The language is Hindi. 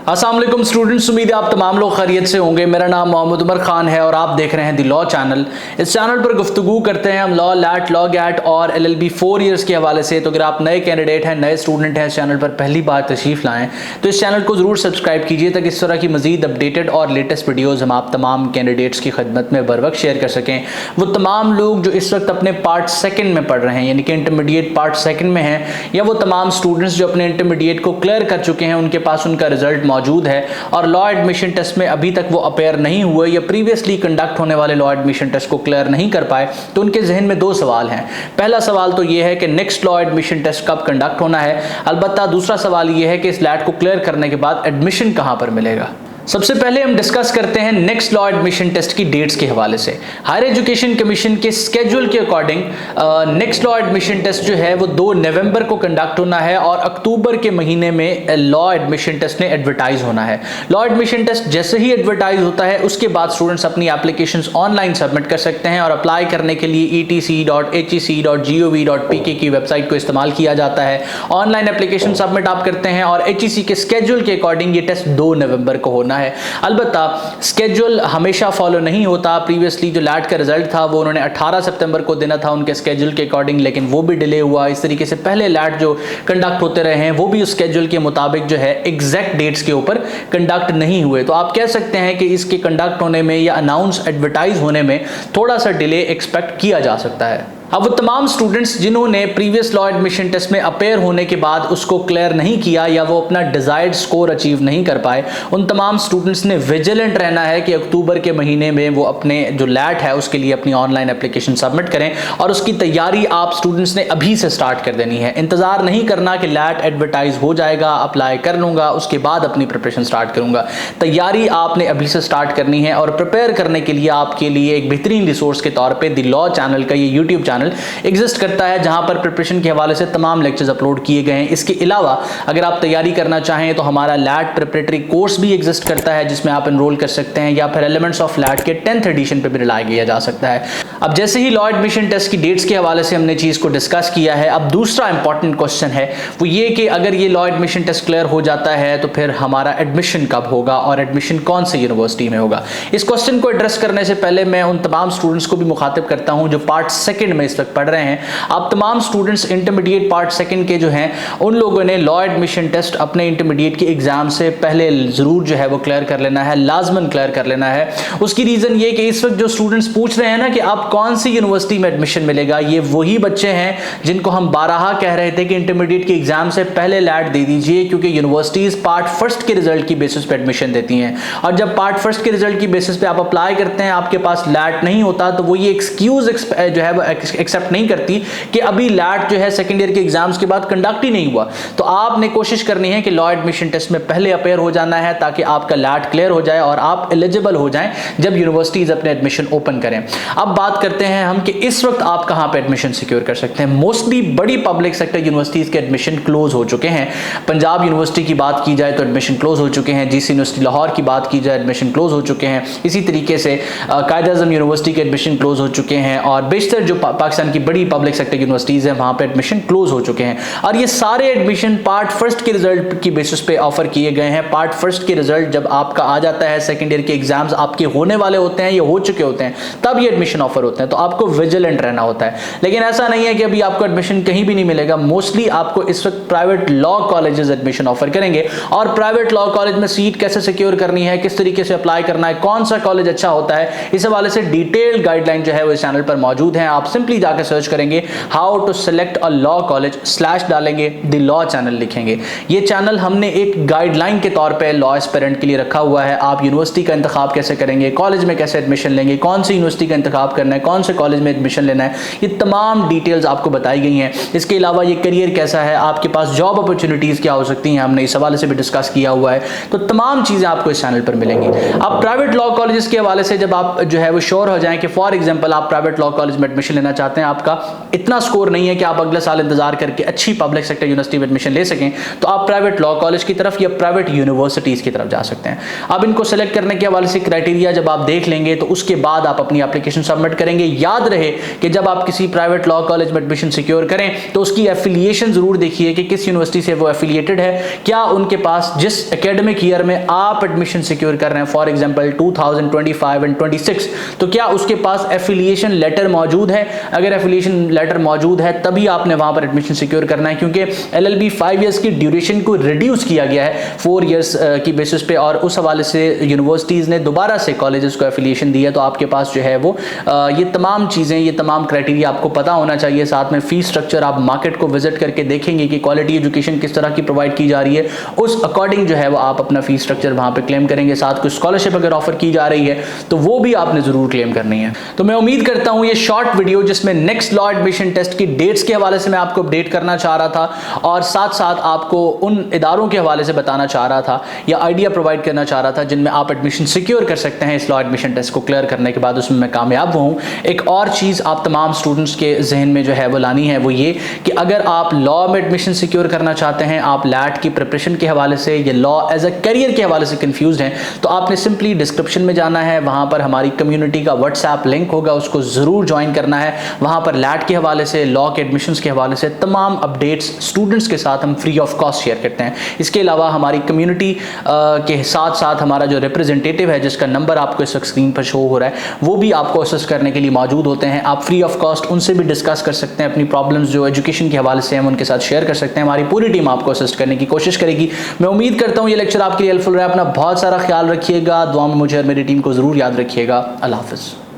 अस्सलाम वालेकुम स्टूडेंट्स, उम्मीद है आप तमाम लोग खैरियत से होंगे। मेरा नाम मोहम्मद उमर खान है और आप देख रहे हैं दी लॉ चैनल। इस चैनल पर गुफ्तगू करते हैं हम लॉ, लैट, लॉ गैट और LLB 4 ईयर्स के हवाले से। तो अगर आप नए कैंडिडेट हैं, नए स्टूडेंट हैं, इस चैनल पर पहली बार तशरीफ़ लाएँ तो इस चैनल को ज़रूर सब्सक्राइब कीजिए ताकि इस तरह की मज़ीद अपडेटेड और लेटेस्ट वीडियोज़ हम आप तमाम कैंडिडेट्स की खिदमत में बर वक्त शेयर कर सकें। वो तमाम लोग जो इस वक्त अपने पार्ट सेकंड में पढ़ रहे हैं, यानी कि इंटरमीडिएट पार्ट सेकंड में हैं, या वो तमाम स्टूडेंट्स जो अपने इंटरमीडिएट को क्लियर कर चुके हैं, उनके पास उनका रिजल्ट मौजूद है और लॉ एडमिशन टेस्ट में अभी तक वो अपेयर नहीं हुए या प्रीवियसली कंडक्ट होने वाले लॉ एडमिशन टेस्ट को क्लियर नहीं कर पाए, तो उनके जहन में दो सवाल हैं। पहला सवाल तो ये है कि नेक्स्ट लॉ एडमिशन टेस्ट कब कंडक्ट होना है। अलबत्ता दूसरा सवाल ये है कि इस लैट को क्लियर करने के बाद एडमिशन कहां पर मिलेगा। सबसे पहले हम डिस्कस करते हैं नेक्स्ट लॉ एडमिशन टेस्ट की डेट्स के हवाले से। हायर एजुकेशन कमीशन के स्केड्यूल के according next law admission test जो है वो 2 नवंबर को कंडक्ट होना है और अक्टूबर के महीने में लॉ एडमिशन टेस्ट ने एडवर्टाइज होना है। लॉ एडमिशन टेस्ट जैसे ही एडवर्टाइज होता है उसके बाद स्टूडेंट्स अपनी एप्लीकेशंस ऑनलाइन सबमिट कर सकते हैं और अप्लाई करने के लिए etc.hec.gov.pk की वेबसाइट को इस्तेमाल किया जाता है। ऑनलाइन एप्लीकेशन सबमिट आप करते हैं और HEC के स्केड्यूल के अकॉर्डिंग ये टेस्ट 2 नवंबर को होना है। अलबत्ता स्केड्यूल हमेशा फॉलो नहीं होता। प्रीवियसली जो लैट का रिजल्ट था वो उन्होंने 18 सितंबर को देना था उनके स्केड्यूल के अकॉर्डिंग, लेकिन वो भी डिले हुआ। इस तरीके से पहले लैट जो कंडक्ट होते रहे हैं वो भी उस स्केड्यूल के मुताबिक जो है एग्जैक्ट डेट्स के ऊपर कंडक्ट नहीं हुए। तो आप कह सकते हैं कि इसके कंडक्ट होने में या अनाउंस एडवर्टाइज होने में थोड़ा सा डिले एक्सपेक्ट किया जा सकता है। अब वो तमाम स्टूडेंट्स जिन्होंने प्रीवियस लॉ एडमिशन टेस्ट में अपेयर होने के बाद उसको क्लियर नहीं किया या वो अपना डिजायर्ड स्कोर अचीव नहीं कर पाए, उन तमाम स्टूडेंट्स ने विजिलेंट रहना है कि अक्टूबर के महीने में वो अपने जो लैट है उसके लिए अपनी ऑनलाइन एप्लीकेशन सबमिट करें और उसकी तैयारी आप स्टूडेंट्स ने अभी से स्टार्ट कर देनी है। इंतजार नहीं करना कि लैट एडवर्टाइज हो जाएगा, अप्लाई कर लूंगा, उसके बाद अपनी प्रिपरेशन स्टार्ट करूंगा। तैयारी आपने अभी से स्टार्ट करनी है और प्रिपेयर करने के लिए आपके लिए एक बेहतरीन रिसोर्स के तौर पर दी लॉ चैनल का ये यूट्यूब चैनल एग्जिस्ट करता है, जहां पर प्रिपरेशन के हवाले से तमाम लेक्चर्स अपलोड किए गए हैं। इसके अलावा अगर आप तैयारी करना चाहें तो हमारा लैट प्रिपरेटरी कोर्स भी एग्जिस्ट करता है जिसमें आप एनरोल कर सकते हैं, या फिर एलिमेंट्स ऑफ लैट के 10th एडिशन पे भी रिलाय किया जा सकता है। अब जैसे ही लॉ एडमिशन टेस्ट की डेट्स के हवाले से हमने चीज को डिस्कस किया है, अब दूसरा इंपॉर्टेंट क्वेश्चन है वो ये कि अगर ये लॉ एडमिशन टेस्ट क्लियर हो जाता है तो फिर हमारा एडमिशन कब होगा और एडमिशन कौन सी यूनिवर्सिटी में होगा। इस क्वेश्चन को एड्रेस करने से पहले मैं उन तमाम स्टूडेंट्स को भी मुखातिब करता हूं जो पार्ट सेकंड में इस वक्त पढ़ रहे हैं। आप तमाम स्टूडेंट्स इंटरमीडिएट पार्ट सेकंड के जो हैं उन लोगों ने लॉ एडमिशन टेस्ट अपने इंटरमीडिएट के एग्जाम से पहले जरूर जो है वो क्लियर कर लेना है, लाजमन क्लियर कर लेना है। उसकी रीजन ये कि इस वक्त जो स्टूडेंट्स पूछ रहे हैं ना कि आप कौन सी यूनिवर्सिटी में एडमिशन मिलेगा, ये वही बच्चे हैं जिनको हम बारहा कह रहे थे कि इंटरमीडिएट के एग्जाम से पहले लैट दे दीजिए, क्योंकि यूनिवर्सिटीज पार्ट फर्स्ट के रिजल्ट की बेसिस पे एडमिशन देती हैं और जब पार्ट फर्स्ट के रिजल्ट की बेसिस पे आप अप्लाई करते हैं, आपके पास लैट नहीं होता, तो वो ये एक्सक्यूज जो है वो एक्सेप्ट नहीं करती कि अभी लैट जो है सेकंड ईयर के एग्जाम्स के बाद कंडक्ट ही नहीं हुआ। तो आपने कोशिश करनी है कि लॉ एडमिशन टेस्ट में पहले अपेयर हो जाना है ताकि आपका लैट क्लियर हो जाए और आप एलिजिबल हो जाएं जब यूनिवर्सिटीज अपने एडमिशन ओपन करें। अब बात करते हैं हम कि इस वक्त आप कहां पे एडमिशन सिक्योर कर सकते हैं। मोस्टली बड़ी पब्लिक सेक्टर यूनिवर्सिटीज के एडमिशन क्लोज हो चुके हैं। पंजाब यूनिवर्सिटी की बात की जाए तो एडमिशन क्लोज हो चुके हैं। GC यूनिवर्सिटी लाहौर की बात की जाए एडमिशन क्लोज हो चुके हैं। इसी तरीके से कायद-ए-आज़म यूनिवर्सिटी के एडमिशन क्लोज हो चुके हैं और बेशतर जो पाकिस्तान की बड़ी पब्लिक सेक्टर यूनिवर्सिटीज है वहां पे एडमिशन क्लोज हो चुके हैं और ये सारे एडमिशन पार्ट फर्स्ट के रिजल्ट की बेसिस पे ऑफर किए गए हैं। पार्ट फर्स्ट के रिजल्ट जब आपका आ जाता है, सेकंड ईयर के एग्जाम्स आपके होने वाले होते हैं या हो चुके होते हैं, तब ये एडमिशन ऑफर होते हैं। तो आपको विजिलेंट रहना होता है, लेकिन ऐसा नहीं है कि अभी आपको एडमिशन कहीं भी नहीं मिलेगा। मोस्टली आपको इस वक्त private law colleges admission offer करेंगे और प्राइवेट लॉ कॉलेज में सीट कैसे सिक्योर करनी है, किस तरीके से अप्लाई करना है, कौन सा कॉलेज अच्छा होता है, इस हवाले से डिटेल्ड गाइडलाइन जो है वो इस चैनल पर मौजूद है। आप सिंपली जाकर सर्च करेंगे how to select a law college, slash डालेंगे, द लॉ चैनल लिखेंगे। ये चैनल हमने एक गाइडलाइन के तौर पे लॉ एस्पिरेंट के लिए रखा हुआ है। आप यूनिवर्सिटी का इंतखाब कैसे करेंगे, कॉलेज में कैसे एडमिशन लेंगे, कौन सी यूनिवर्सिटी का इंतखाब करना है, कौन से कॉलेज में एडमिशन लेना है, ये तमाम डिटेल्स आपको बताई गई हैं। इसके अलावा ये करियर कैसा है, आपके पास जॉब अपॉर्चुनिटीज क्या हो सकती हैं, हमने इस हवाले से भी डिस्कस किया हुआ है। तो तमाम चीजें आपको इस चैनल पर मिलेंगी। अब प्राइवेट लॉ कॉलेजेस के हवाले से जब आप जो है वो श्योर हो जाएं कि फॉर एग्जाम्पल आप प्राइवेट लॉ कॉलेज में एडमिशन लेना चाहते हैं, आपका इतना स्कोर नहीं है कि आप अगले साल इंतजार करके अच्छी पब्लिक सेक्टर यूनिवर्सिटी में एडमिशन ले सकें, तो आप प्राइवेट लॉ कॉलेज की तरफ या प्राइवेट यूनिवर्सिटीज की तरफ जा सकते हैं। अब इनको सेलेक्ट करने के हवाले से क्राइटेरिया जब आप देख लेंगे तो उसके बाद आप अपनी एप्लीकेशन सबमिट करेंगे। याद रहे कि जब आप किसी प्राइवेट लॉ कॉलेज में एडमिशन सिक्योर करें तो उसकी एफिलिएशन जरूर देखिए कि किस यूनिवर्सिटी से वो एफिलिएटेड है, क्या उनके पास जिस एकेडमिक ईयर में आप एडमिशन सिक्योर कर रहे हैं, फॉर एग्जांपल 2025 एंड 26, तो क्या उसके पास एफिलिएशन लेटर मौजूद है। अगर एफिलिएशन लेटर मौजूद है तभी आपने वहां पर एडमिशन सिक्योर करना है, क्योंकि एलएलबी 5 इयर्स की ड्यूरेशन को रिड्यूस किया गया है 4 इयर्स की बेसिस पे, और उस हवाले से यूनिवर्सिटीज़ ने दोबारा से कॉलेजेस को एफिलिएशन दी है। तो आपके पास जो है वो ये तमाम चीज़ें, ये तमाम क्राइटेरिया आपको पता होना चाहिए। साथ में फीस स्ट्रक्चर आप मार्केट को विजिट करके देखेंगे कि क्वालिटी एजुकेशन किस तरह की प्रोवाइड की जा रही है, उस अकॉर्डिंग जो है वो आप अपना फीस स्ट्रक्चर वहाँ पे क्लेम करेंगे। साथ कुछ स्कॉलरशिप अगर ऑफर की जा रही है तो वो भी आपने ज़रूर क्लेम करनी है। तो मैं उम्मीद करता हूँ ये शॉर्ट वीडियो जिसमें नेक्स्ट लॉ एडमिशन टेस्ट की डेट्स के हवाले से मैं आपको अपडेट करना चाह रहा था और साथ साथ आपको उन इदारों के हवाले से बताना चाह रहा था या आइडिया प्रोवाइड करना चाह रहा था जिनमें आप एडमिशन सिक्योर कर सकते हैं इस लॉ एडमिशन टेस्ट को क्लियर करने के बाद, उसमें मैं कामयाब हूँ। एक और चीज़ आप तमाम स्टूडेंट्स के जहन में जो है वो लानी है, वो ये कि अगर आप लॉ में एडमिशन सिक्योर करना चाहते हैं, आप लैट की प्रिपरेशन के हवाले से या लॉ एज अ करियर के हवाले से कंफ्यूज हैं, तो आपने सिंपली डिस्क्रिप्शन में जाना है, वहाँ पर हमारी कम्युनिटी का व्हाट्सएप लिंक होगा, उसको ज़रूर ज्वाइन करना है। वहाँ पर लैट के हवाले से, लॉ के एडमिशन्स के हवाले से तमाम अपडेट्स स्टूडेंट्स के साथ हम फ्री ऑफ कॉस्ट शेयर करते हैं। इसके अलावा हमारी कम्युनिटी के साथ साथ हमारा जो रिप्रेजेंटेटिव है जिसका नंबर आपको इस स्क्रीन पर शो हो रहा है, वो भी आपको असिस्ट करने के लिए मौजूद होते हैं। आप फ्री ऑफ कॉस्ट उनसे भी डिस्कस कर सकते हैं, अपनी प्रॉब्लम्स जो एजुकेशन के हवाले से हम उनके साथ शेयर कर सकते हैं। हमारी पूरी टीम आपको असिस्ट करने की कोशिश करेगी। मैं उम्मीद करता हूँ ये लेक्चर आपके लिए हेल्पफुल रहा। अपना बहुत सारा ख्याल रखिएगा, दुआ में मुझे और मेरी टीम को ज़रूर याद रखिएगा। अल्लाह हाफ़िज़।